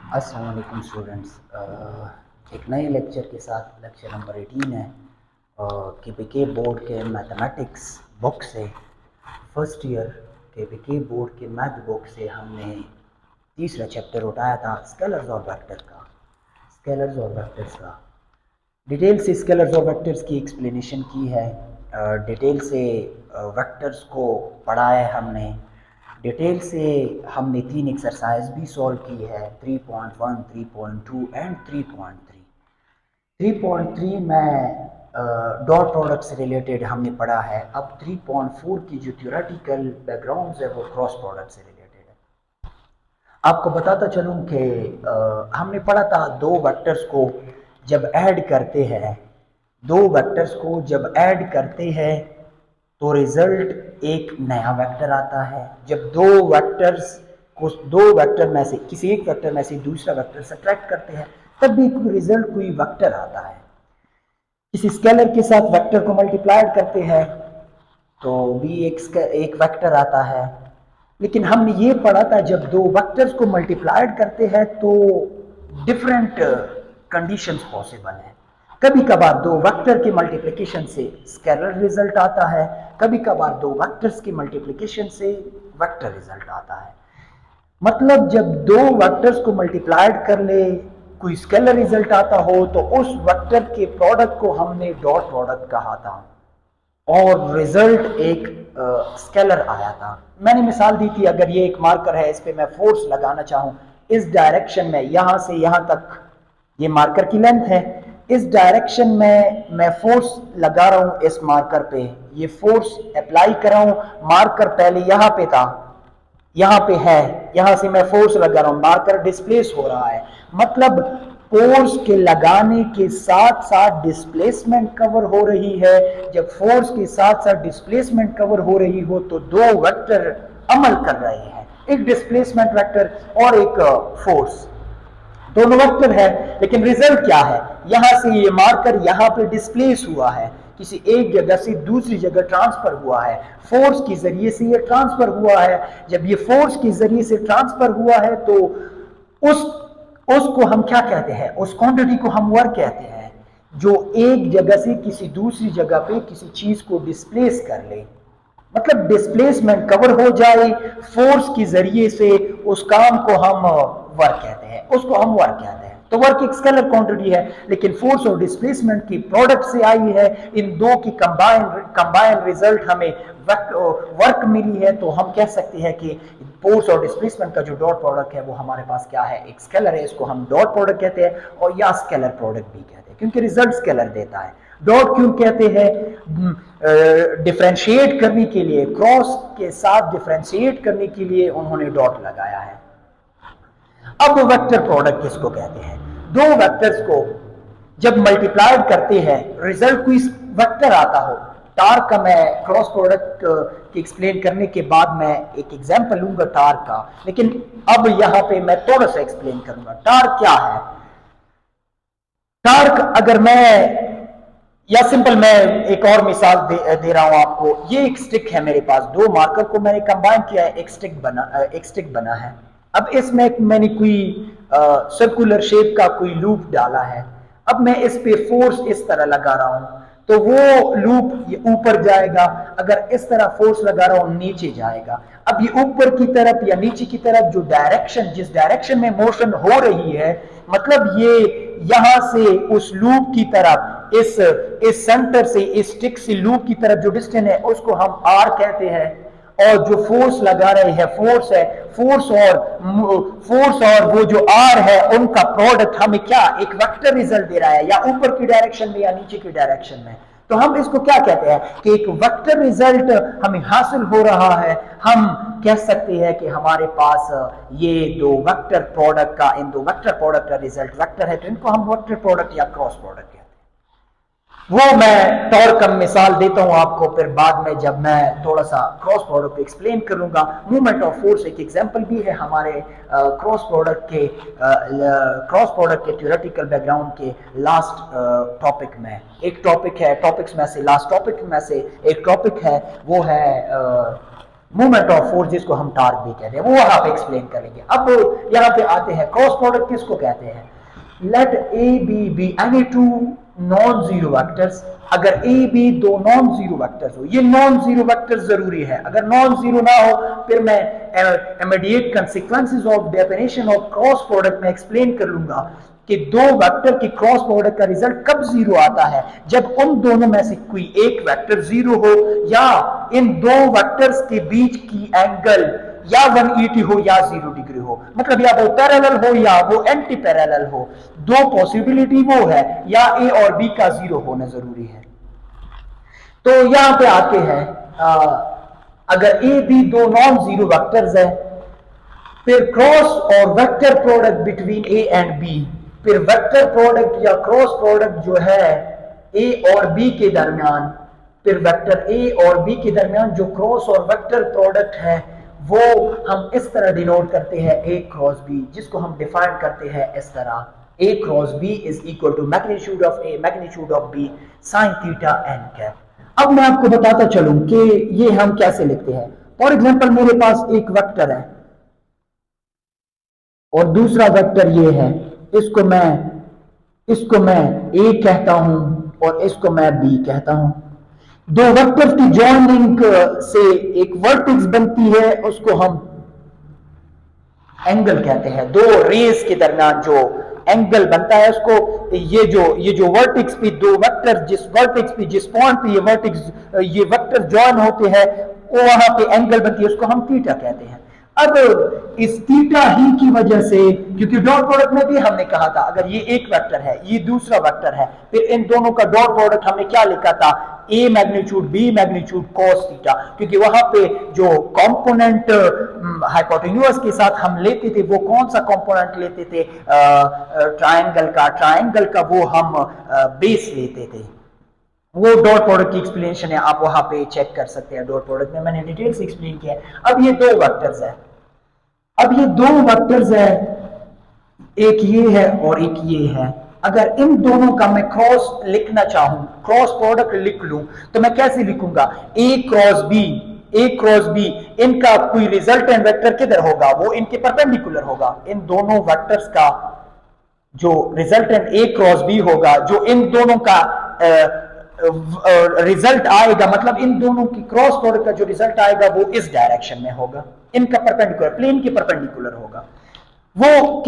अस्सलाम वालेकुम स्टूडेंट्स। एक नए लेक्चर के साथ लेक्चर नंबर 18 है केपीके बोर्ड के मैथमेटिक्स बुक से, फर्स्ट ईयर केपीके बोर्ड के मैथ बुक से हमने तीसरा चैप्टर उठाया था स्केलर्स और वेक्टर का। स्केलर्स और वेक्टर्स का डिटेल से स्केलर्स और वेक्टर्स की एक्सप्लेनेशन की है, डिटेल से वेक्टर्स को पढ़ा है हमने, डिटेल से हमने 3 एक्सरसाइज भी सॉल्व की है, 3.1, 3.2 एंड 3.3। 3.3 में डॉट प्रोडक्ट से रिलेटेड हमने पढ़ा है। अब 3.4 की जो थ्योरेटिकल बैकग्राउंड है वो क्रॉस प्रोडक्ट से रिलेटेड है। आपको बताता चलूं कि हमने पढ़ा था दो वेक्टर्स को जब ऐड करते हैं, दो वेक्टर्स को जब ऐड करते हैं तो रिजल्ट एक नया वेक्टर आता है। जब दो वेक्टर्स को, दो वेक्टर में से किसी एक वेक्टर में से दूसरा वेक्टर सब्ट्रैक्ट करते हैं तब भी रिजल्ट कोई वेक्टर आता है। किसी स्केलर के साथ वेक्टर को मल्टीप्लाइड करते हैं तो भी एक वेक्टर आता है। लेकिन हमने ये पढ़ा था जब दो वेक्टर्स को मल्टीप्लाइड करते हैं तो डिफरेंट कंडीशंस पॉसिबल है। कभी कभार दो वेक्टर के मल्टीप्लिकेशन से स्केलर रिजल्ट आता है, कभी कभार दो वेक्टर्स के मल्टीप्लिकेशन से वेक्टर रिजल्ट आता है। मतलब जब दो वेक्टर्स को मल्टीप्लाइड कर ले कोई स्केलर रिजल्ट आता हो तो उस वेक्टर के प्रोडक्ट को हमने डॉट प्रोडक्ट कहा था और रिजल्ट एक स्केलर आया था। मैंने मिसाल दी थी, अगर ये एक मार्कर है, इस पे मैं फोर्स लगाना चाहूं इस डायरेक्शन में, यहां से यहां तक ये मार्कर की लेंथ है, इस डायरेक्शन में मैं फोर्स लगा रहा हूं इस मार्कर पे, ये फोर्स अप्लाई कर रहा हूं। मार्कर पहले यहां पे था, यहां पे है, यहां से मैं फोर्स लगा रहा हूं, मार्कर डिस्प्लेस हो रहा है। मतलब फोर्स के लगाने के साथ साथ डिस्प्लेसमेंट कवर हो रही है। जब फोर्स के साथ साथ डिस्प्लेसमेंट कवर हो रही हो तो दो वेक्टर अमल कर रहे हैं, एक डिस्प्लेसमेंट वेक्टर और एक फोर्स, दोनों वेक्टर है। लेकिन रिजल्ट क्या है, यहां से ये मार्कर यहां पे डिस्प्लेस हुआ है, किसी एक जगह से दूसरी जगह ट्रांसफर हुआ है, फोर्स के जरिए से ये ट्रांसफर हुआ है। जब ये फोर्स के जरिए से ट्रांसफर हुआ है तो उस उसको हम क्या कहते हैं, उस क्वांटिटी को हम वर्क कहते हैं जो एक जगह से किसी दूसरी जगह पे किसी चीज को डिस्प्लेस कर ले। मतलब डिस्प्लेसमेंट कवर हो जाए फोर्स के जरिए से, उस काम को हम वर्क कहते हैं, उसको हम वर्क कहते हैं। तो वर्क एक स्केलर क्वांटिटी है लेकिन फोर्स और डिस्प्लेसमेंट की प्रोडक्ट से आई है। इन दो की कंबाइन रिजल्ट हमें वर्क मिली है, तो हम कह सकते हैं कि फोर्स और डिस्प्लेसमेंट का जो डॉट प्रोडक्ट है वो हमारे पास क्या है, एक स्केलर है। इसको हम डॉट प्रोडक्ट कहते हैं और या स्केलर प्रोडक्ट भी कहते हैं क्योंकि रिजल्ट स्केलर देता है। डॉट क्यों कहते हैं, डिफरेंशिएट करने के लिए, क्रॉस के साथ डिफरेंशिएट करने के लिए उन्होंने डॉट लगाया है। अब वेक्टर प्रोडक्ट किसको कहते हैं, दो वेक्टर्स को जब मल्टीप्लाइड करते हैं रिजल्ट कोई वेक्टर आता हो। टार का मैं क्रॉस प्रोडक्ट की एक्सप्लेन करने के बाद मैं एक एग्जांपल लूंगा टार का, लेकिन अब यहां पे मैं थोड़ा सा एक्सप्लेन करूंगा टार क्या है। टार्क अगर मैं, या सिंपल मैं एक और मिसाल दे रहा हूं आपको। ये एक स्टिक है मेरे पास, दो मार्कर को मैंने कंबाइन किया है, एक स्टिक बना है। अब इसमें मैंने कोई सर्कुलर शेप का कोई लूप डाला है। अब मैं इस पे फोर्स इस तरह लगा रहा हूं तो वो लूप ऊपर जाएगा, अगर इस तरह फोर्स लगा रहा हूं नीचे जाएगा। अब ये ऊपर की तरफ या नीचे की तरफ जो डायरेक्शन, जिस डायरेक्शन में मोशन हो रही है, मतलब ये यहां से उस लूप की तरफ, इस सेंटर से इस स्टिक से लूप की तरफ जो डिस्टेंस है उसको हम आर कहते हैं। और जो फोर्स लगा रहे हैं फोर्स है, फोर्स और वो जो आर है उनका प्रोडक्ट हमें क्या, एक वेक्टर रिजल्ट दे रहा है, या ऊपर की डायरेक्शन में या नीचे की डायरेक्शन में। तो हम इसको क्या कहते हैं कि एक वेक्टर रिजल्ट हमें हासिल हो रहा है। हम कह सकते हैं कि हमारे पास ये दो वेक्टर प्रोडक्ट का, इन दो वेक्टर प्रोडक्ट का रिजल्ट वेक्टर है, तो इनको हम वेक्टर प्रोडक्ट या क्रॉस प्रोडक्ट कहते हैं। वो मैं तौर कम मिसाल देता हूं आपको, फिर बाद में जब मैं थोड़ा सा क्रॉस प्रोडक्ट को एक्सप्लेन करूंगा। मूवमेंट ऑफ फोर्स एक एग्जांपल भी है हमारे क्रॉस प्रोडक्ट के थ्योरेटिकल बैकग्राउंड के लास्ट टॉपिक में। एक टॉपिक है, टॉपिक्स में से लास्ट टॉपिक में से एक टॉपिक है, वो है मूवमेंट ऑफ फोर्स जिसको हम टार्क भी कहते हैं, वो वहां पे एक्सप्लेन करेंगे। अब यहाँ पे आते हैं क्रॉस प्रोडक्ट किसको कहते हैं। Let a b any two non zero vectors. अगर ए बी दो नॉन जीरो वेक्टर्स हो, ये नॉन जीरो वेक्टर्स जरूरी है, अगर नॉन जीरो ना हो फिर मैं immediate consequences of definition of cross product में एक्सप्लेन कर लूंगा कि दो वेक्टर की क्रॉस प्रोडक्ट का रिजल्ट कब जीरो आता है, जब उन दोनों में से कोई एक वेक्टर जीरो हो या इन दो वेक्टर्स के बीच की एंगल या 180 हो या 0 डिग्री हो, मतलब या वो पैरेलल हो या वो एंटी पैरेलल हो। दो पॉसिबिलिटी वो है, या ए और बी का जीरो होना जरूरी है। तो यहां पे आते हैं अगर ए बी दो नॉन जीरो वेक्टर्स है, फिर क्रॉस और vector product between a and b, फिर वेक्टर प्रोडक्ट या क्रॉस प्रोडक्ट जो है ए और बी के दरमियान, फिर वेक्टर ए और बी के दरमियान जो क्रॉस और वेक्टर प्रोडक्ट है वो हम इस तरह डिनोट करते हैं ए क्रॉस बी, जिसको हम डिफाइन करते हैं इस तरह, A cross B is equal to magnitude of A magnitude of B sine theta n cap. अब मैं आपको बताता चलूं कि ये हम कैसे लिखते हैं। फॉर एग्जांपल मेरे पास एक वेक्टर है और दूसरा वेक्टर ये है, इसको मैं ए कहता हूं और इसको मैं बी कहता हूं। दो वेक्टर्स की जॉइनिंग से एक वर्टेक्स बनती है, उसको हम एंगल कहते हैं। दो रेस के दरमियान जो एंगल बनता है उसको, ये जो वर्टेक्स पे दो वेक्टर जिस वर्टेक्स पे जिस पॉइंट पे ये वेक्टर जॉइन होते हैं वो वहां पे एंगल बनती है, उसको हम थीटा कहते हैं। अब इस थीटा ही की वजह से, क्योंकि डॉट प्रोडक्ट में भी हमने कहा था अगर ये एक वेक्टर है ये दूसरा वेक्टर है, फिर इन दोनों का डॉट प्रोडक्ट हमने क्या लिखा था, A magnitude B magnitude cos theta, क्योंकि वहां पे जो कंपोनेंट हाइपोटेन्यूज के साथ हम लेते थे वो कौन सा कंपोनेंट लेते थे, ट्रायंगल का वो हम बेस लेते थे। वो डॉट प्रोडक्ट की एक्सप्लेनेशन है, आप वहां पे चेक कर सकते हैं, डॉट प्रोडक्ट में मैंने डिटेल से एक्सप्लेन किया है। अब ये दो वेक्टर्स है, एक ये है और एक ये है। अगर इन दोनों का मैं क्रॉस लिखना चाहूं, क्रॉस प्रोडक्ट लिख लूं, तो मैं कैसे लिखूंगा, ए क्रॉस बी, इनका कोई रिजल्टेंट वेक्टर किधर होगा, वो इनके परपेंडिकुलर होगा। इन दोनों वेक्टर्स का जो रिजल्टेंट ए क्रॉस बी होगा, जो इन दोनों का रिजल्ट आएगा, मतलब इन दोनों की क्रॉस प्रोडक्ट का जो रिजल्ट आएगा वो इस डायरेक्शन में होगा, इनका परपेंडिकुलर प्लेन के परपेंडिकुलर होगा। वो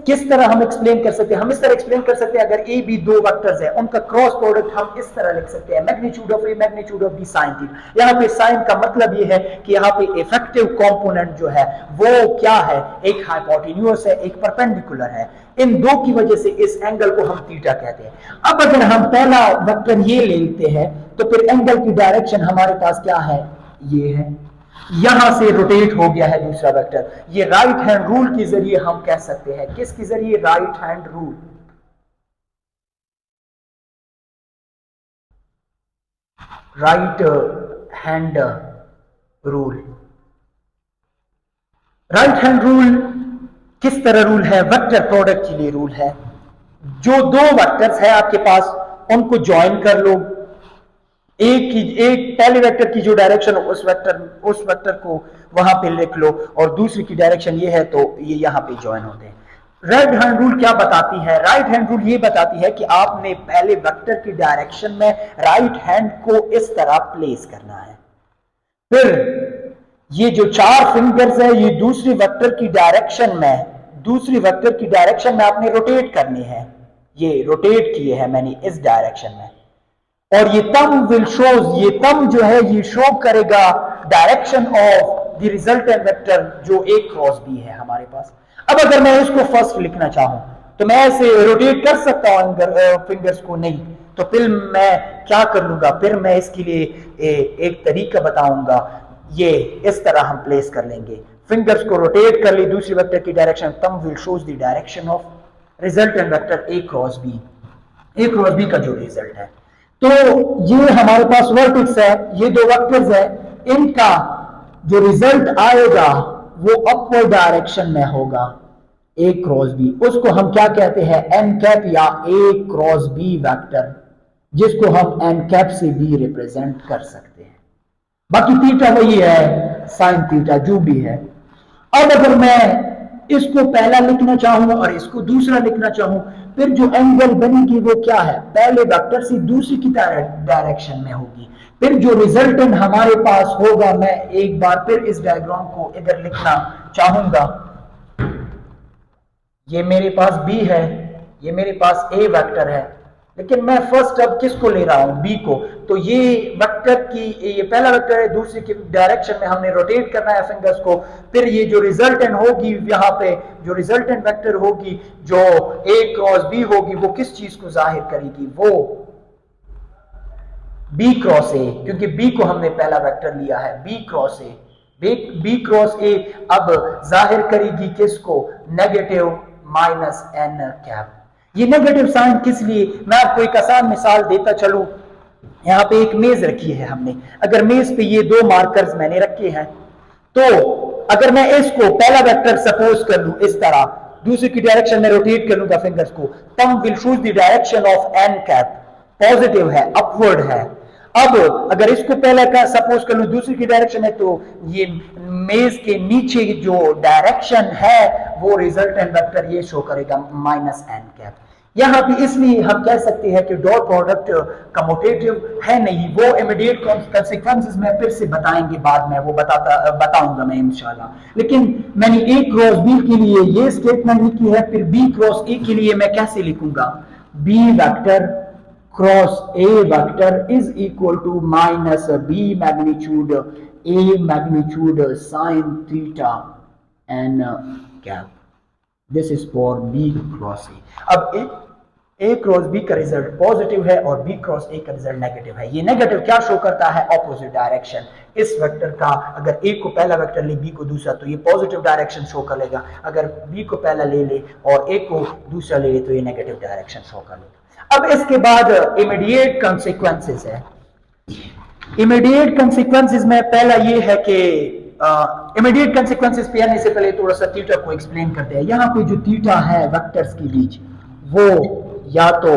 किस तरह हम एक्सप्लेन कर सकते हैं, हम इस तरह एक्सप्लेन कर सकते हैं, अगर ए बी दो वेक्टर्स है उनका क्रॉस प्रोडक्ट हम इस तरह लिख सकते हैं, magnitude of A magnitude of B sine theta. यहाँ पे साइन का मतलब ये है कि यहाँ पे इफेक्टिव कंपोनेंट जो है वो क्या है, एक हाइपोटेन्यूज है, एक परपेंडिकुलर है। इन दो की वजह से इस एंगल को हम थीटा कहते हैं। अब अगर हम पहला वेक्टर ये लेते हैं तो फिर एंगल की डायरेक्शन हमारे पास क्या है, ये है, यहां से रोटेट हो गया है दूसरा वेक्टर। ये राइट हैंड रूल के जरिए हम कह सकते हैं, किसके जरिए, right hand rule. Right hand rule किस तरह रूल है, वेक्टर प्रोडक्ट के लिए रूल है। जो दो वेक्टर्स है आपके पास उनको ज्वाइन कर लो, एक पहले वेक्टर की जो डायरेक्शन उस वेक्टर को वहां पे लिख लो और दूसरी की डायरेक्शन ये है तो ये यहां पे ज्वाइन होते हैं। राइट हैंड रूल क्या बताती है, राइट हैंड रूल ये बताती है कि आपने पहले वेक्टर की डायरेक्शन में राइट हैंड को इस तरह प्लेस करना है, फिर ये जो चार फिंगर्स है ये दूसरी वेक्टर की डायरेक्शन में आपने रोटेट करनी है। ये रोटेट किए हैं मैंने इस डायरेक्शन में, और ये थंब विल शोज, ये थंब जो है ये शो करेगा direction of the resultant vector जो ए क्रॉस बी है हमारे पास। अब अगर मैं इसको फर्स्ट लिखना चाहूं तो मैं ऐसे रोटेट कर सकता हूं फिंगर्स को, नहीं तो फिर मैं क्या कर लूंगा, फिर मैं इसके लिए एक तरीका बताऊंगा। ये इस तरह हम प्लेस कर लेंगे, फिंगर्स को रोटेट कर ली दूसरी वेक्टर की direction, thumb will shows the direction of resultant vector a cross b का जो रिजल्ट है। तो ये हमारे पास वर्टेक्स है, ये दो वेक्टर्स है, इनका जो रिजल्ट आएगा वो अपवर्ड डायरेक्शन में होगा, ए क्रॉस बी, उसको हम क्या कहते हैं, एन कैप या ए क्रॉस बी वेक्टर, जिसको हम एन कैप से भी रिप्रेजेंट कर सकते हैं। बाकी थीटा वही है, साइन थीटा जो भी है। अब अगर मैं इसको पहला लिखना चाहूं और इसको दूसरा लिखना चाहूं, फिर जो एंगल बनेगी वो क्या है, पहले वेक्टर से दूसरी की डायरेक्शन में होगी। फिर जो रिजल्टेंट हमारे पास होगा, मैं एक बार फिर इस डायग्राम को इधर लिखना चाहूंगा। ये मेरे पास बी है, ये मेरे पास ए वेक्टर है, लेकिन मैं फर्स्ट अब किसको ले रहा हूं, बी को। तो ये वेक्टर की, ये पहला वेक्टर है, दूसरी की डायरेक्शन में हमने रोटेट करना है फिंगर्स को। फिर ये जो रिजल्टेंट होगी यहाँ पे, जो रिजल्टेंट वेक्टर होगी, जो ए क्रॉस बी होगी, वो किस चीज को जाहिर करेगी, वो बी क्रॉस ए, क्योंकि बी को हमने पहला वेक्टर लिया है, b cross a. B cross a अब जाहिर करेगी किसको, नेगेटिव माइनस एन कैप। ये नेगेटिव साइन किस लिए, मैं आपको एक आसान मिसाल देता चलूं। यहां पे एक मेज रखी है हमने, अगर मेज पे ये दो मार्कर्स मैंने रखे हैं, तो अगर मैं इसको पहला वेक्टर सपोज कर लूं इस तरह, दूसरी की डायरेक्शन में रोटेट कर लूंगा फिंगर्स को, thumb will choose the direction of n cap, positive है, अपवर्ड है। अब अगर इसको पहले का सपोज कर लूं दूसरी की डायरेक्शन है, तो ये मेज के नीचे जो डायरेक्शन है वो रिजल्टेंट वेक्टर ये शो करेगा माइनस एन कैप। यहां पे इसलिए हम कह सकते हैं कि डॉट प्रोडक्ट कम्यूटेटिव है नहीं, वो इमीडिएट कॉन्सिक्वेंसेस में फिर से बताएंगे बाद में, वो बताऊंगा मैं इंशाल्लाह। लेकिन मैंने ए क्रॉस बी के लिए ये स्टेटमेंट लिखी है, फिर बी क्रॉस ए के लिए मैं कैसे लिखूंगा, b vector cross a vector is equal to minus b magnitude a magnitude sine theta n cap. This is for b cross a. अब ए क्रॉस बी का रिजल्ट पॉजिटिव है और बी क्रॉस ए का रिजल्ट नेगेटिव है। ये negative क्या show करता है, ऑपोजिट डायरेक्शन। इस वेक्टर का अगर ए को पहला वेक्टर ले, बी को दूसरा, तो ये पॉजिटिव डायरेक्शन शो करेगा। अगर बी को पहला ले ले और ए को दूसरा ले ले, तो ये नेगेटिव डायरेक्शन शो करेगा। अब इसके बाद इमीडिएट कॉन्सिक्वेंसेस है। इमीडिएट कॉन्सिक्वेंसेस में पहला ये है कि इमीडिएट कॉन्सिक्वेंसेस पे आने से पहले थोड़ा सा थीटा को एक्सप्लेन करते हैं। यहाँ पे जो थीटा है वेक्टर्स के बीच, वो या तो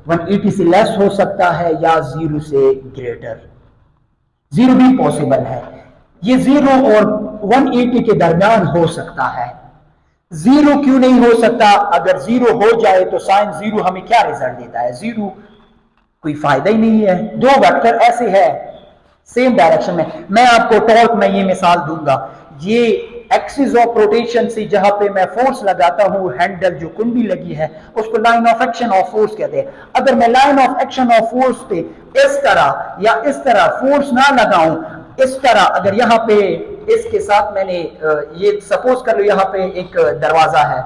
180 से लेस हो सकता है या 0 से ग्रेटर, 0 भी पॉसिबल है। ये 0 और 180 के दरमियान हो सकता है। 0 क्यों नहीं हो सकता, अगर 0 हो जाए तो साइन 0 हमें क्या रिजल्ट देता है, 0, कोई फायदा ही नहीं है। दो वेक्टर ऐसे है सेम डायरेक्शन में, मैं आपको टॉर्क में ये मिसाल दूंगा। ये एक्सिस ऑफ रोटेशन से जहां पे मैं फोर्स लगाता हूं, हैंडल जो कुंडी लगी है उसको line of action of force कहते हैं। अगर मैं line of action of force पे इस तरह या इस तरह फोर्स ना लगाऊं, इस तरह अगर यहाँ पे इसके साथ मैंने ये सपोज कर लो यहाँ पे एक दरवाजा है,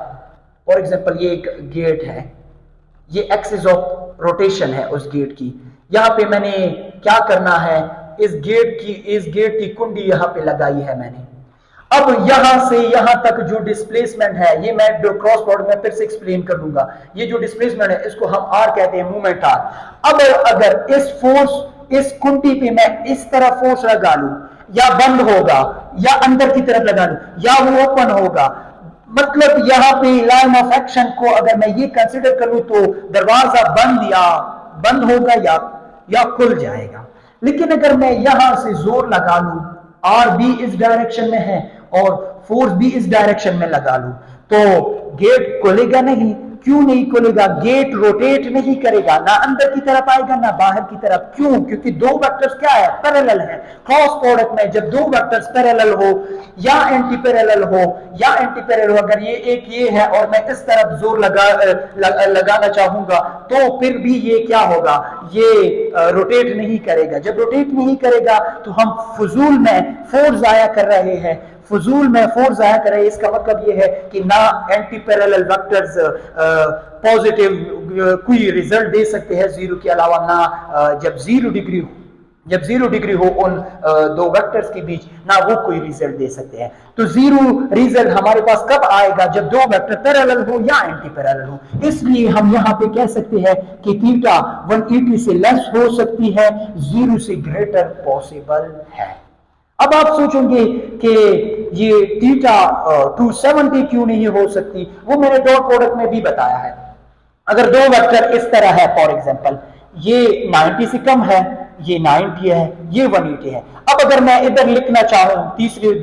फॉर एग्जांपल ये एक गेट है, ये एक्सिस ऑफ रोटेशन है उस गेट की। यहाँ पे मैंने क्या करना है, इस गेट की कुंडी यहाँ पे लगाई है मैंने। अब यहां से यहां तक जो डिस्प्लेसमेंट है, ये मैं क्रॉस प्रोडक्ट में फिर से एक्सप्लेन कर दूंगा। ये जो डिस्प्लेसमेंट है इसको हम आर कहते हैं, मूवमेंट आर। अब अगर इस फोर्स, इस कुंडी पे मैं इस तरह फोर्स लगा लूं, या बंद होगा, या अंदर की तरफ लगा लूं, या वो ओपन होगा, मतलब यहां पे लाइन ऑफ एक्शन को अगर मैं ये कंसिडर करूं तो दरवाजा बंद होगा या खुल जाएगा। लेकिन अगर मैं यहां से जोर लगा लूं, आर भी इस डायरेक्शन में है और फोर्स भी इस डायरेक्शन में लगा लूं, तो गेट खुलेगा नहीं। क्यों नहीं खुलेगा, गेट रोटेट नहीं करेगा, ना अंदर की तरफ आएगा ना बाहर की तरफ। क्यों, क्योंकि दो वेक्टर्स क्या है, पैरेलल है। क्रॉस प्रोडक्ट में जब दो वेक्टर्स पैरेलल हो या एंटी पैरेलल हो, अगर ये एक ये है और मैं इस तरफ जोर लगाना चाहूंगा, तो फिर भी ये क्या होगा, ये रोटेट नहीं करेगा। जब रोटेट नहीं करेगा तो हम फजूल में फोर्स जाया कर रहे हैं, इसका मतलब ये है कि ना एंटी पैरेलल वेक्टर्स पॉजिटिव कोई रिजल्ट दे सकते हैं 0 के अलावा, ना जब 0 डिग्री हो उन दो वेक्टर्स के बीच, ना वो कोई रिजल्ट दे सकते हैं। तो 0 रिजल्ट हमारे पास कब आएगा, जब दो वेक्टर पैरेलल हो या एंटी पैरेलल हो। इसलिए हम यहाँ पे कह सकते हैं कि थीटा 180 से लेस हो सकती है, 0 से ग्रेटर पॉसिबल है। अब आप सोचेंगे कि ये थीटा 270 क्यों नहीं हो सकती, वो मैंने डॉट प्रोडक्ट में भी बताया है। अगर दो वेक्टर इस तरह है, फॉर एग्जांपल ये 90 से कम है ये 90 है, ये 180 है। अब अगर मैं इधर लिखना चाहूं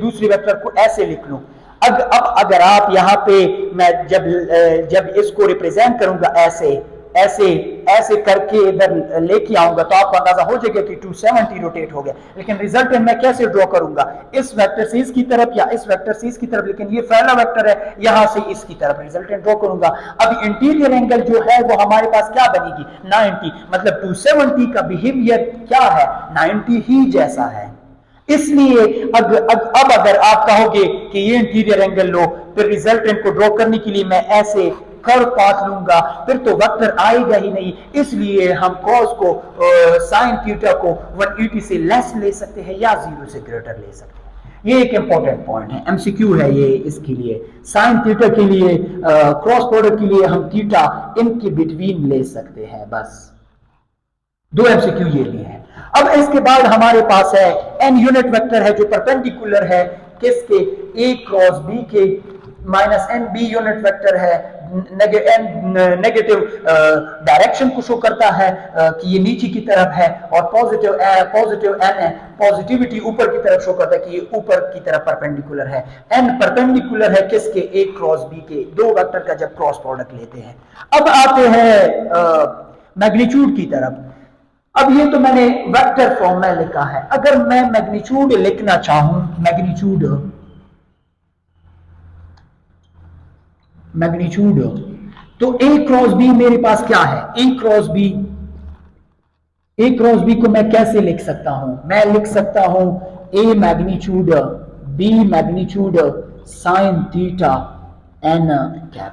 दूसरी वेक्टर को ऐसे लिख लूं, अब अगर आप यहाँ पे मैं जब इसको रिप्रेजेंट करूंगा ऐसे ऐसे ऐसे करके इधर लेके आऊंगा तो आपको अंदाजा हो जाएगा कि 270 रोटेट हो गया। लेकिन रिजल्ट मैं कैसे ड्रॉ करूंगा, इस वेक्टर से इसकी तरफ या इस वेक्टर से इसकी तरफ, लेकिन ये पहला वेक्टर है, यहां से इसकी तरफ रिजल्ट ड्रॉ करूंगा। अब इंटीरियर एंगल जो है वो हमारे पास क्या बनेगी, 90, मतलब 270 का बिहेवियर क्या है, 90 ही जैसा है। इसलिए अब अगर आप कहोगे कि ये इंटीरियर एंगल लो, फिर रिजल्टेंट को ड्रॉ करने के लिए मैं ऐसे कर्व पाथ लूंगा, फिर तो वेक्टर आएगा ही नहीं। इसलिए हम कॉस को साइन थीटा को 180 से लेस ले सकते हैं या 0 से ग्रेटर ले सकते हैं। ये एक इंपॉर्टेंट पॉइंट है, एमसीक्यू है ये इसके लिए। साइन थीटा के लिए क्रॉस प्रोडक्ट के लिए हम थीटा इनके बिटवीन ले सकते हैं, बस 2 एमसीक्यू ये लिए हैं। अब इसके बाद हमारे पास है एन यूनिट वेक्टर है जो परपेंडिकुलर है किसके, ए क्रॉस बी के, minus n b unit vector है नेगेटिव डायरेक्शन को शो करता है कि ये नीचे की तरफ है, और पॉजिटिव एन है, पॉजिटिविटी ऊपर की तरफ शो करता है कि ये ऊपर की तरफ परपेंडिकुलर है। एन परपेंडिकुलर है किसके, ए क्रॉस बी के, दो वेक्टर का जब क्रॉस प्रोडक्ट लेते हैं। अब आते हैं मैग्नीट्यूड की तरफ। अब ये तो मैंने वेक्टर फॉर्म में लिखा है, अगर मैं मैग्नीट्यूड लिखना चाहूं, मैग्नीट्यूड तो ए क्रॉस बी मेरे पास क्या है, ए क्रॉस बी को मैं कैसे लिख सकता हूं, मैं लिख सकता हूं A magnitude B magnitude sine theta n cap.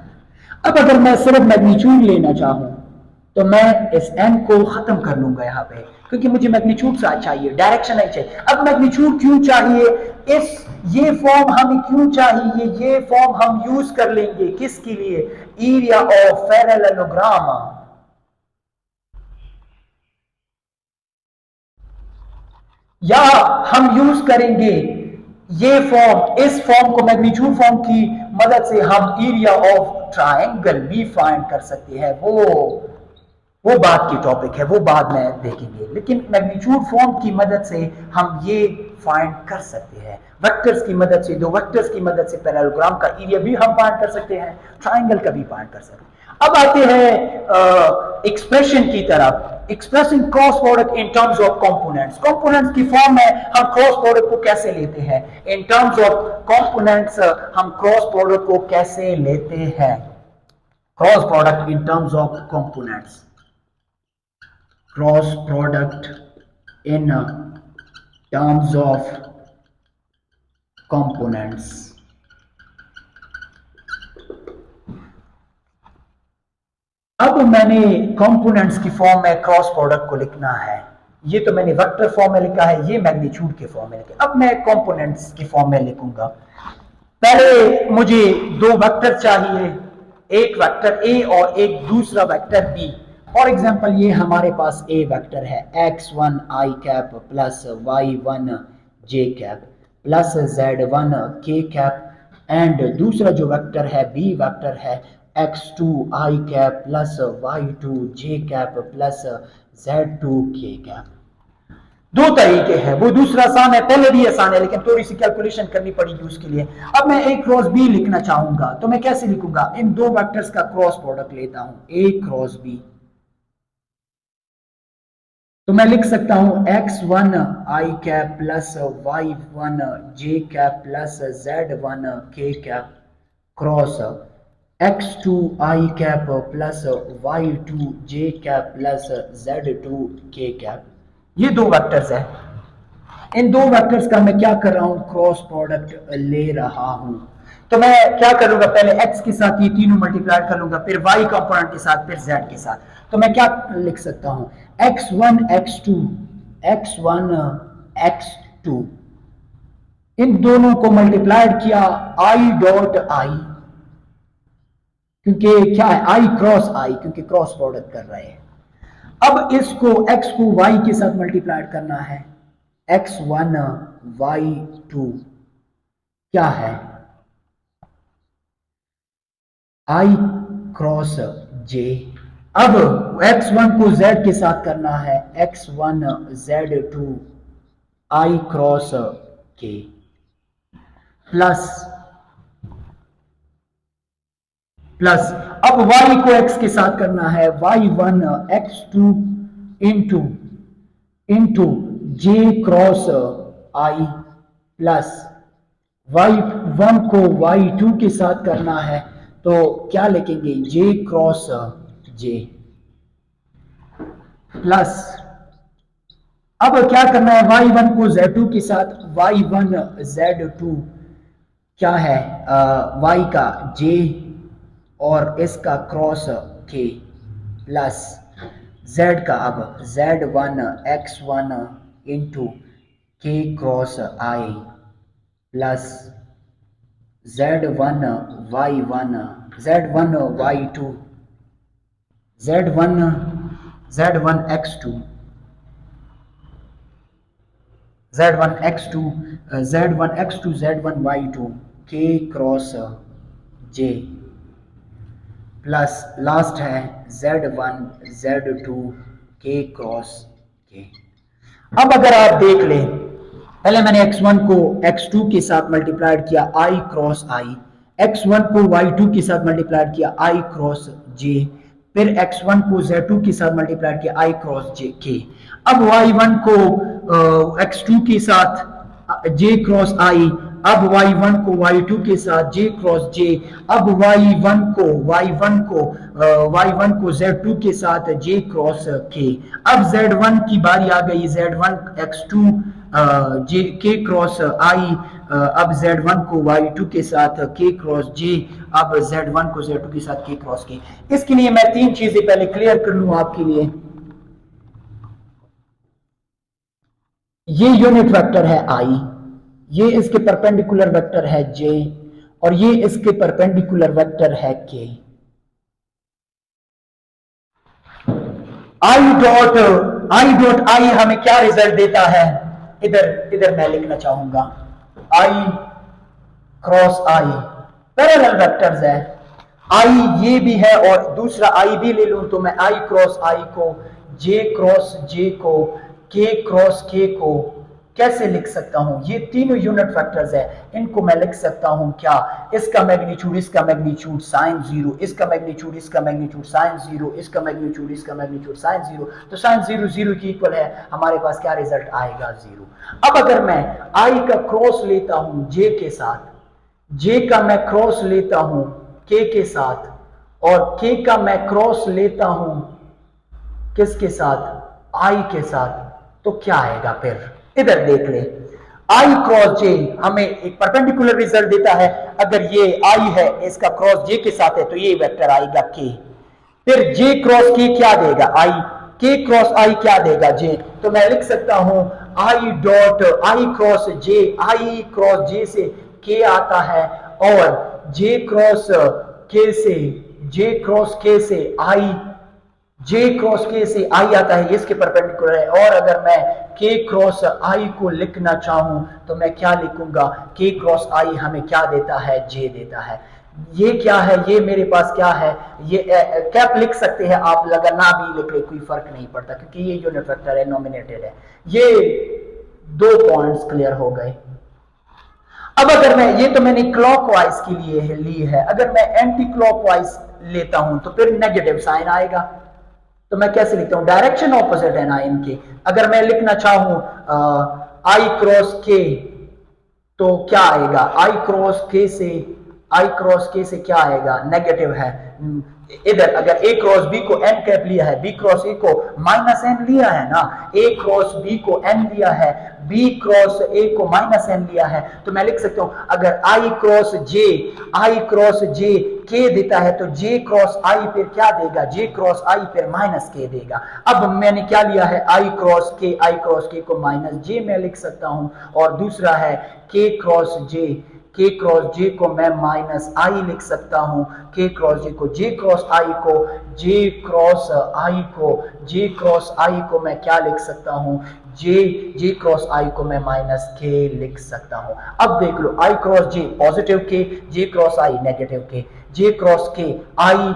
अब अगर मैं सिर्फ मैग्नीट्यूड लेना चाहूं तो मैं इस एन को खत्म कर लूंगा यहां पे, क्योंकि मुझे मैग्नीट्यूड चाहिए, डायरेक्शन नहीं चाहिए। अब मैग्नीट्यूड क्यों चाहिए, ये फॉर्म हमें क्यों चाहिए, ये फॉर्म हम यूज कर लेंगे किसके लिए, एरिया ऑफ पैरेललोग्राम, या हम यूज करेंगे ये फॉर्म, इस फॉर्म को मैग्नीट्यूड फॉर्म की मदद से हम एरिया ऑफ ट्रायंगल भी फाइंड कर सकते हैं। वो बात की टॉपिक है, वो बाद में देखेंगे, लेकिन मैग्नीट्यूड फॉर्म की मदद से हम ये फाइंड कर सकते हैं। वेक्टर्स की मदद से, दो वेक्टर्स की मदद से पैरेललोग्राम का एरिया भी हम फाइंड कर सकते हैं, ट्रायंगल का भी फाइंड कर सकते हैं। अब आते हैं एक्सप्रेशन की तरफ, expressing cross product in terms of components. Components की फॉर्म में हम क्रॉस प्रोडक्ट को कैसे लेते हैं, इन टर्म्स ऑफ कंपोनेंट्स हम क्रॉस प्रोडक्ट को कैसे लेते हैं, cross product in terms of components, cross product in terms of components। अब मैंने कंपोनेंट्स की फॉर्म में क्रॉस प्रोडक्ट को लिखना है, ये तो मैंने वेक्टर फॉर्म में लिखा है, ये मैग्नीट्यूड के फॉर्म में लिखा। अब मैं कंपोनेंट्स की फॉर्म में लिखूंगा। पहले मुझे दो वेक्टर चाहिए, एक वेक्टर ए और एक दूसरा वेक्टर बी। फॉर एग्जाम्पल ये हमारे पास ए वेक्टर है x1 i cap plus y1 j cap plus z1 k cap, and दूसरा जो वेक्टर है बी वेक्टर है x2 i cap plus y2 j cap plus z2 k cap. दो तरीके हैं, वो दूसरा आसान है, पहले भी आसान है, लेकिन थोड़ी सी कैलकुलेशन करनी पड़ेगी उसके लिए। अब मैं ए क्रॉस बी लिखना चाहूंगा तो मैं कैसे लिखूंगा, इन दो वेक्टर्स का क्रॉस प्रोडक्ट लेता हूं, ए क्रॉस बी, तो मैं लिख सकता हूं x1 i cap plus y1 j cap plus z1 k cap cross x2 i cap plus y2 j cap plus z2 k cap. ये दो वेक्टर्स है, इन दो वेक्टर्स का मैं क्या कर रहा हूं, क्रॉस प्रोडक्ट ले रहा हूं। तो मैं क्या करूंगा, पहले x के साथ ये तीनों मल्टीप्लाई कर लूंगा, फिर y कंपोनेंट के साथ, फिर z के साथ। तो मैं क्या लिख सकता हूं, x1 x2 इन दोनों को मल्टीप्लाइड किया i डॉट i, क्योंकि क्या है i क्रॉस i, क्योंकि क्रॉस प्रोडक्ट कर रहे हैं। अब इसको x को y के साथ मल्टीप्लाइड करना है, x1 y2 क्या है i क्रॉस j, अब x1 को z के साथ करना है, x1 z2 i cross k plus plus अब y को x के साथ करना है, y1 x2 into into j cross i plus y1 को y2 के साथ करना है, तो क्या लिखेंगे j क्रॉस j प्लस अब क्या करना है y1 को z2 के साथ, y1 z2 क्या है y का j और इसका क्रॉस k प्लस z का अब z1 x1 into k cross i plus z1 y1 z1 y2 z1 x2 z1 x2 z1 x2 z1 y2 k cross j plus last है z1 z2 k cross k। अब अगर आप देख लें, पहले मैंने x1 को x2 के साथ मल्टीप्लाइड किया i क्रॉस i, x1 को y2 के साथ मल्टीप्लाइड किया i क्रॉस j, फिर x1 को z2 के साथ मल्टीप्लाइड किया i क्रॉस j k। अब y1 को x2 के साथ j क्रॉस i, अब y1 को y2 के साथ j क्रॉस j, अब y1 को z2 के साथ j क्रॉस k। अब z1 की बारी आ गई, z1 x2 j k cross i, अब z1 को y2 के साथ k क्रॉस j, अब z1 को z2 के साथ k क्रॉस k। इसके लिए मैं तीन चीजें पहले क्लियर कर लूं आपके लिए। ये यूनिट वेक्टर है i, ये इसके परपेंडिकुलर वेक्टर है j, और ये इसके परपेंडिकुलर वेक्टर है k। i डॉट i हमें क्या रिजल्ट देता है, इधर मैं लिखना चाहूंगा i cross i parallel vectors है, i ये भी है और दूसरा i भी ले लूं तो मैं i क्रॉस i को, j क्रॉस j को, k क्रॉस k को कैसे लिख सकता हूं, ये तीनों यूनिट वेक्टर्स है, इनको मैं लिख सकता हूं क्या, इसका मैग्नीट्यूड साइन 0, इसका मैग्नीट्यूड साइन 0, इसका मैग्नीट्यूड साइन 0, तो साइन 0 0 की इक्वल है, हमारे पास क्या रिजल्ट आएगा 0। अब अगर मैं i का क्रॉस लेता हूं j के साथ, j का मैं क्रॉस लेता हूं k के साथ, और k का मैं क्रॉस लेता हूं किसके साथ, i के साथ, तो क्या आएगा फिर इधर देख ले, i क्रॉस j हमें एक परपेंडिकुलर रिजल्ट देता है, अगर ये i है इसका क्रॉस j के साथ है तो ये वेक्टर आएगा k, फिर j क्रॉस k क्या देगा i, k क्रॉस i क्या देगा j, तो मैं लिख सकता हूं i dot i cross j से k आता है, और j क्रॉस k से i आता है, इसके परपेंडिकुलर है, और अगर मैं k क्रॉस i को लिखना चाहूं तो मैं क्या लिखूंगा, k क्रॉस i हमें क्या देता है, j देता है। ये क्या है, ये मेरे पास क्या है, ये कैप लिख सकते हैं आप, अगर ना भी लिख ले कोई फर्क नहीं पड़ता, क्योंकि ये यूनिट वेक्टर है, नॉमिनेटेड है। ये दो पॉइंट्स क्लियर हो गए। अब अगर मैं, ये तो मैंने क्लॉकवाइज के लिए ली है, अगर मैं एंटी क्लॉकवाइज लेता हूं तो फिर नेगेटिव साइन आएगा, तो मैं कैसे लिखता हूं, डायरेक्शन ऑपोजिट है ना इनके। अगर मैं लिखना चाहूं i क्रॉस k तो क्या आएगा, i क्रॉस k से क्या आएगा, नेगेटिव है। इधर अगर a क्रॉस b को n कैप लिया है, b क्रॉस a को माइनस n लिया है ना, a क्रॉस b को n लिया है, b क्रॉस a को माइनस n लिया है, तो मैं लिख सकता हूं अगर i क्रॉस j k देता है तो j क्रॉस i फिर क्या देगा, j क्रॉस i फिर माइनस k देगा। अब मैंने क्या लिया है, i क्रॉस k को माइनस j में लिख सकता हूं, और दूसरा है k क्रॉस j को मैं माइनस i लिख सकता हूं, k क्रॉस j को, j क्रॉस i को मैं क्या लिख सकता हूं, j क्रॉस i को मैं माइनस k लिख सकता हूं। अब देख लो, i cross j positive k, j cross i negative k, J cross के, आई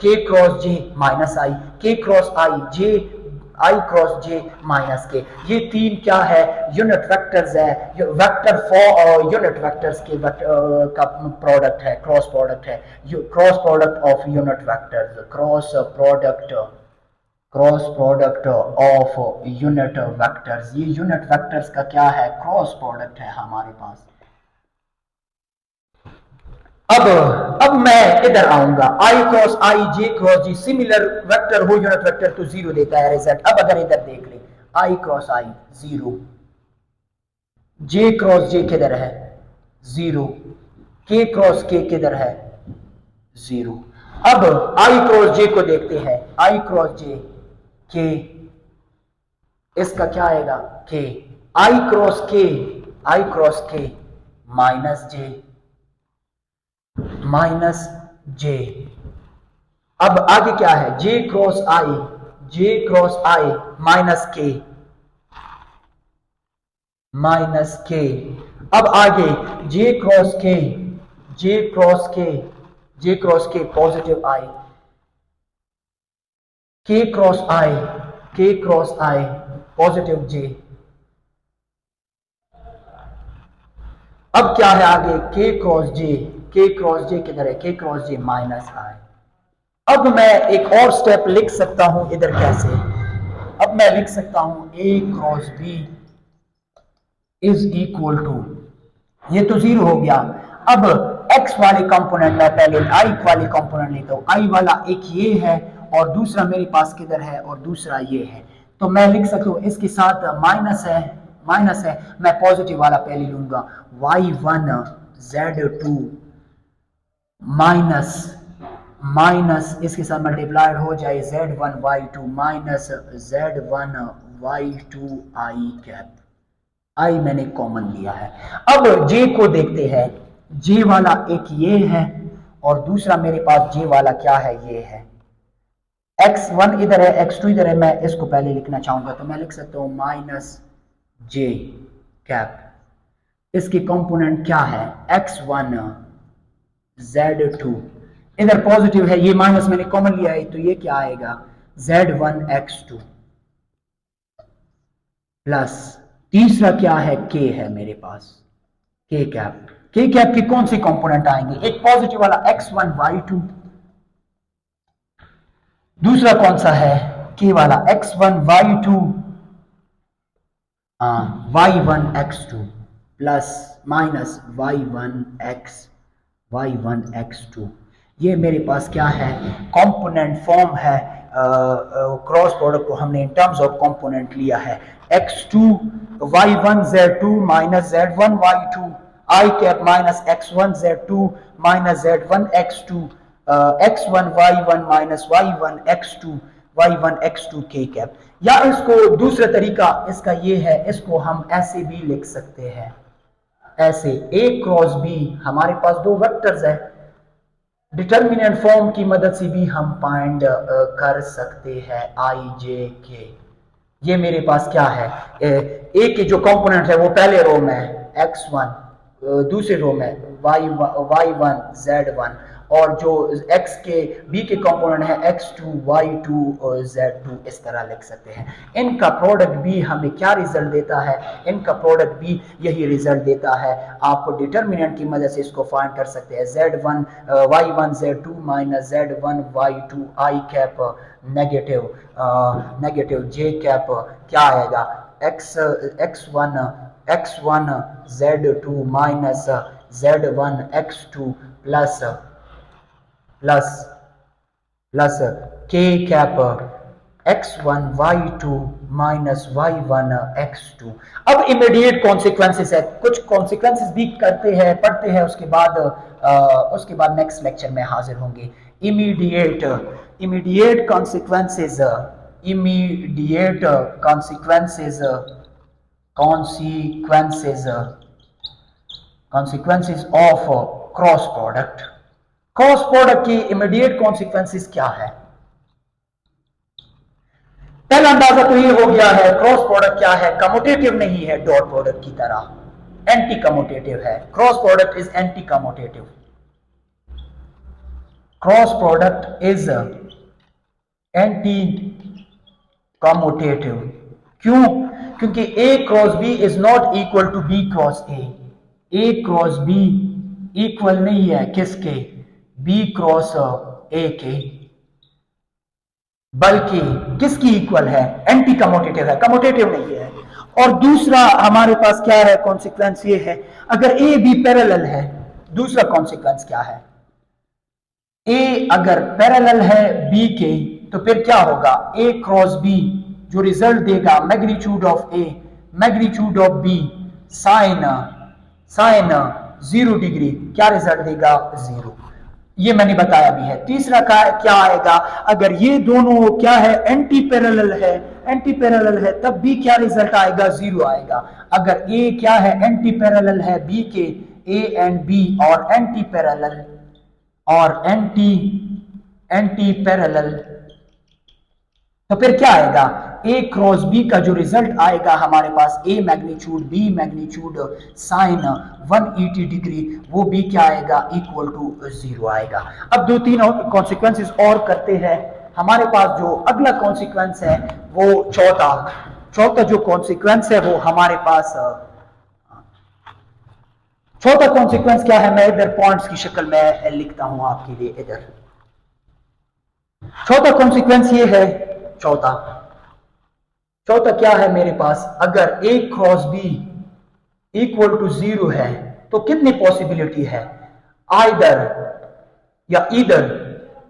के क्रॉस जे माइनस आई, के क्रॉस आई, जे आई क्रॉस जे माइनस के। ये तीन क्या है, यूनिट वेक्टर्स है, वेक्टर फॉर यूनिट वेक्टर्स के का प्रोडक्ट है, क्रॉस प्रोडक्ट है, cross product of unit vectors, cross product of unit vectors. ये यूनिट वेक्टर्स का क्या है, क्रॉस प्रोडक्ट है हमारे पास। अब मैं इधर आऊंगा, आई क्रॉस आई, जे क्रॉस जी, सिमिलर वेक्टर हो यूनिट वेक्टर तो जीरो देता है रिजल्ट। अब अगर इधर देख ले, आई क्रॉस आई जीरो, जे क्रॉस जे किधर है जीरो, के क्रॉस के किधर है जीरो। अब आई क्रॉस जे को देखते हैं, आई क्रॉस जे के, इसका क्या आएगा के, आई क्रॉस के, आई क्रॉस के माइनस जे। अब आगे क्या है, जे क्रॉस आई, जे क्रॉस आई माइनस के। अब आगे जे क्रॉस के, जे क्रॉस के, जे क्रॉस के पॉजिटिव आई, के क्रॉस आई, के क्रॉस आई पॉजिटिव जे। अब क्या है आगे, के क्रॉस जे, के क्रॉस जे किधर है, के क्रॉस जे माइनस आई। अब मैं एक और स्टेप लिख सकता हूं इधर कैसे, अब मैं लिख सकता हूं A cross B is equal to, ये तो जीरो हो गया। अब x वाले कंपोनेंट में पहले i वाले कंपोनेंट लेता हूं, i वाला एक ये है और दूसरा मेरे पास किधर है और दूसरा ये है। तो मैं लिख सकता हूं इसके साथ माइनस है, मैं पॉजिटिव वाला पहले लूंगा, y1 z2 माइनस इसके साथ मल्टीप्लाइड हो जाए z1 y2 minus z1 y2 i cap. आई मैंने कॉमन लिया है। अब जे को देखते हैं, जे वाला एक ये है और दूसरा मेरे पास जे वाला क्या है, ये है। x1 इधर है, x2 इधर है, मैं इसको पहले लिखना चाहूंगा तो मैं लिख सकता हूं माइनस जे कैप। इसकी कंपोनेंट क्या है, x1 z2, इधर पॉजिटिव है, ये माइनस मैंने कॉमन लिया है तो ये क्या आएगा z1 x2 प्लस तीसरा क्या है, के है मेरे पास, के कैप। के कैप के कौन से कंपोनेंट आएंगे, एक पॉजिटिव वाला x1 y2, दूसरा कौन सा है, के वाला x1 y2 y1 x2 plus minus y1 x2। ये मेरे पास क्या है, कंपोनेंट फॉर्म है। क्रॉस प्रोडक्ट को हमने इन टर्म्स ऑफ कंपोनेंट लिया है, x2 y1 z2 minus z1 y2 i cap minus x1 z2 minus z1 x2 x1 y1 minus y1 x2 k cap. या इसको दूसरा तरीका इसका ये है, इसको हम ऐसे भी लिख सकते हैं, ऐसे a क्रॉस b, हमारे पास दो वेक्टर्स है, डिटर्मिनेंट फॉर्म की मदद से भी हम फाइंड कर सकते हैं i j k। ये मेरे पास क्या है, ए के जो कंपोनेंट है वो पहले रो में है x1, दूसरे रो में y1 z1, और जो x के b के कंपोनेंट है x2 y2 और z2, इस तरह लिख सकते हैं। इनका प्रोडक्ट भी हमें क्या रिजल्ट देता है, इनका प्रोडक्ट भी यही रिजल्ट देता है। आप डिटर्मिनेंट की मदद से इसको फाइंड कर सकते हैं, z1 y1 z2 minus z1 y2 i cap negative j cap क्या आएगा, x1 z2 minus z1 x2 plus k cap x1 y2 minus y1 x2। अब इमीडिएट कॉन्सिक्वेंसेस है, कुछ कॉन्सिक्वेंसेस भी करते हैं, पढ़ते हैं, उसके बाद नेक्स्ट लेक्चर में हाजिर होंगे। Immediate consequences of cross product. Cross product की इमीडिएट कॉन्सिक्वेंसेस क्या है, पहला अंदाजा तो ये हो गया है, क्रॉस प्रोडक्ट क्या है, कम्यूटेटिव नहीं है डॉट प्रोडक्ट की तरह, एंटी कम्यूटेटिव है। Cross product is anti commutative. Cross product is anti commutative. क्यों? क्योंकि A cross B is not equal to B cross A cross B equal नहीं है किसके? बी क्रॉस ए के, बल्कि किसकी इक्वल है? एंटी कमोटेटिव है, कमोटेटिव नहीं है। और दूसरा हमारे पास क्या है कॉन्सिक्वेंस? ये है अगर ए बी पैरेलल है, दूसरा कॉन्सिक्वेंस क्या है? ए अगर पैरेलल है बी के तो फिर क्या होगा? ए क्रॉस बी जो रिजल्ट देगा magnitude of A magnitude of B sine sine 0 degree, क्या रिजल्ट देगा? 0। ये मैंने बताया भी है। तीसरा का क्या आएगा? अगर ये दोनों क्या है? एंटी पैरेलल है, एंटी पैरेलल है तब भी क्या रिजल्ट आएगा? 0 आएगा। अगर ए क्या है? एंटी पैरेलल है बी के, ए एंड बी और एंटी पैरेलल और एंटी एंटी पैरेलल, तो फिर क्या आएगा? ए क्रॉस बी का जो रिजल्ट आएगा हमारे पास A magnitude B magnitude sine 180 degree, वो भी क्या आएगा? इक्वल टू 0 आएगा। अब दो तीन और कॉन्सिक्वेंसेस और करते हैं। हमारे पास जो अगला कॉन्सिक्वेंस है वो चौथा जो कॉन्सिक्वेंस है वो हमारे पास चौथा कॉन्सिक्वेंस क्या है? मैं इधर पॉइंट्स की शक्ल में लिखता हूं आपके लिए। इधर चौथा कॉन्सिक्वेंस ये है। चौथा चौथा क्या है मेरे पास? अगर ए क्रॉस बी इक्वल टू 0 है तो कितनी पॉसिबिलिटी है? आइदर या इधर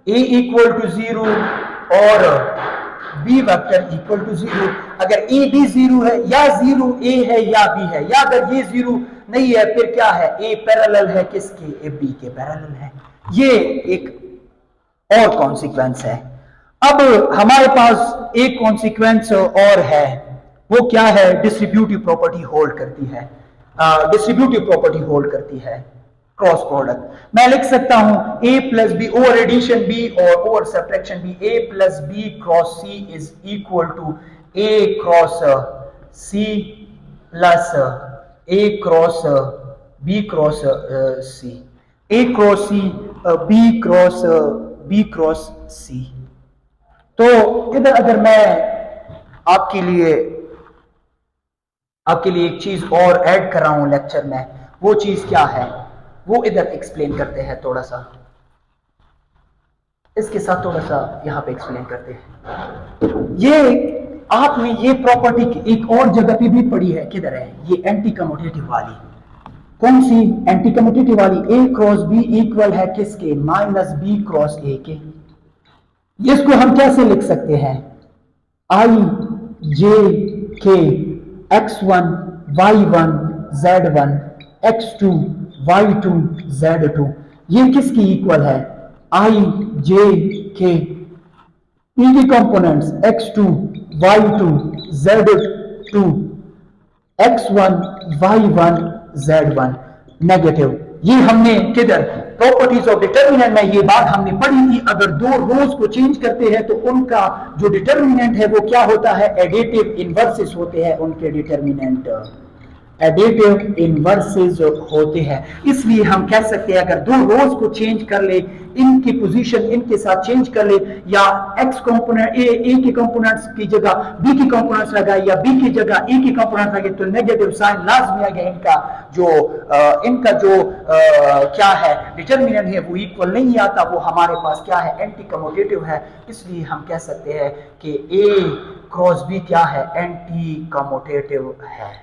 ए इक्वल टू 0 और बी वेक्टर इक्वल टू 0। अगर ए बी 0 है या 0 ए है या बी है, या अगर ये 0 नहीं है फिर क्या है? ए पैरेलल है किसके? ए बी के पैरेलल है। ये एक और कॉन्सिक्वेंस है। अब हमारे पास एक कॉन्सिक्वेंस और है, वो क्या है? डिस्ट्रीब्यूटिव प्रॉपर्टी होल्ड करती है। डिस्ट्रीब्यूटिव प्रॉपर्टी होल्ड करती है क्रॉस प्रोडक्ट। मैं लिख सकता हूं A plus B over addition B और over subtraction B, A plus B cross C is equal to A cross C plus A cross B cross C, A cross C B cross C. तो इधर अगर मैं आपके लिए एक चीज और ऐड कर रहा हूं लेक्चर में, वो चीज क्या है वो इधर एक्सप्लेन करते हैं। थोड़ा सा इसके साथ थोड़ा सा यहां पे एक्सप्लेन करते हैं। ये आपने ये प्रॉपर्टी एक और जगह पे भी पढ़ी है। किधर है? ये एंटी कम्यूटेटिव वाली। कौन सी? एंटी कम्यूटेटिव वाली। ए क्रॉस बी इक्वल है किसके? माइनस बी क्रॉस ए के। इसको हम कैसे लिख सकते हैं? आई जे के x1 y1 z1 x2 y2 z2, ये किसकी इक्वल है? आई जे के ई की components x2 y2 z2 x1 y1 z1 negative. ये हमने किधर? प्रॉपर्टीज ऑफ डिटर्मिनेंट में ये बात हमने पढ़ी थी। अगर दो रोज को चेंज करते हैं तो उनका जो डिटर्मिनेंट है वो क्या होता है? एडिटिव इनवर्सेस होते हैं उनके डिटर्मिनेंट, एडिटिव इनवर्सेस होते हैं। इसलिए हम कह सकते हैं अगर दो रोज को चेंज कर ले, इनकी पोजीशन इनके साथ चेंज कर ले, या एक्स कंपोनेंट ए के कंपोनेंट्स की जगह बी की कंपोनेंट्स लगाए या बी की जगह ए की कंपोनेंट्स लगाए, तो नेगेटिव साइन लाजमी आ गया। इनका जो क्या है डिटर्मिनेंट है वो इक्वल नहीं आता, वो हमारे पास क्या है? एंटी कम्यूटेटिव है। इसलिए हम कह सकते हैं कि ए क्रॉस बी क्या है? एंटी कम्यूटेटिव है।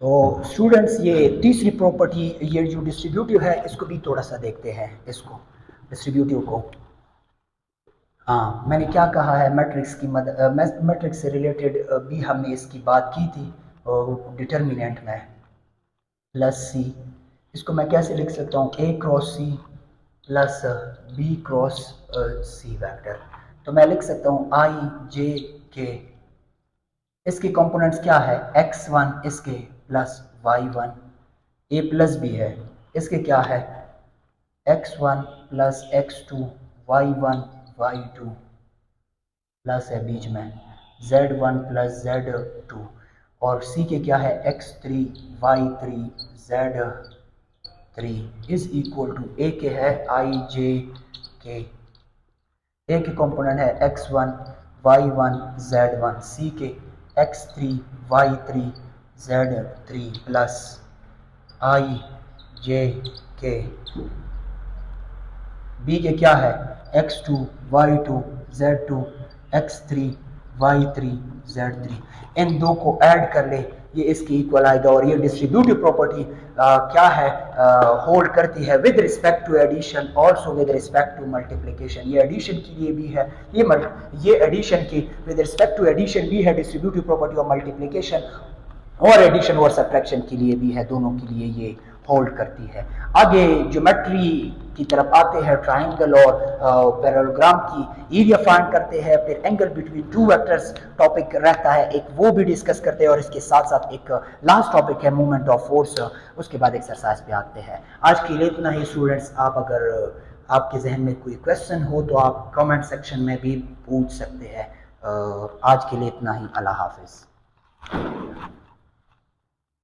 तो स्टूडेंट्स ये तीसरी प्रॉपर्टी, ये जो डिस्ट्रीब्यूटिव है इसको भी थोड़ा सा देखते हैं। इसको डिस्ट्रीब्यूटिव को, हाँ मैंने क्या कहा है? मैट्रिक्स की मदद, मैट्रिक्स से रिलेटेड भी हमने इसकी बात की थी डिटर्मिनेंट में। प्लस सी, इसको मैं कैसे लिख सकता हूँ? A cross C plus B cross C vector. तो मैं लिख सकता हूँ आई जे के, इसके कंपोनेंट्स क्या है? x1 इसके प्लस y1, ए प्लस बी है, इसके क्या है? x1 plus x2 y1 y2 plus है बीच में z1 प्लस z2, और c के क्या है? x3 y3 z3 3 is equal to ए के है आई जे के, ए के कंपोनेंट है x1 y1 z1, सी के x3 y3 z3 प्लस आई जे के, बी के क्या है x2 y2 z2 x3 y3 z3, इन दो को ऐड कर ले ये इसकी इक्वल आएगा। और ये डिस्ट्रीब्यूटिव प्रॉपर्टी क्या है, होल्ड करती है with respect to addition also with respect to multiplication. ये एडिशन के लिए भी है, ये एडिशन की विद रिस्पेक्ट टू एडिशन भी है डिस्ट्रीब्यूटिव प्रॉपर्टी और मल्टीप्लिकेशन, और एडिशन और सब्ट्रैक्शन के लिए भी है, दोनों के लिए ये होल्ड करती है। आगे ज्योमेट्री की तरफ आते हैं, ट्राइंगल और पैरेललोग्राम की एरिया फाइंड करते हैं, फिर angle between two vectors topic रहता है एक, वो भी डिस्कस करते हैं, और इसके साथ साथ एक लास्ट टॉपिक है मूवमेंट ऑफ फोर्स, उसके बाद एक्सरसाइज पे आते हैं। आज के लिए इतना ही स्टूडेंट्स, आप अगर आपके जहन में कोई क्वेश्चन हो तो आप कमेंट सेक्शन में भी पूछ सकते हैं। आज के लिए इतना ही, अल्लाह हाफिज़।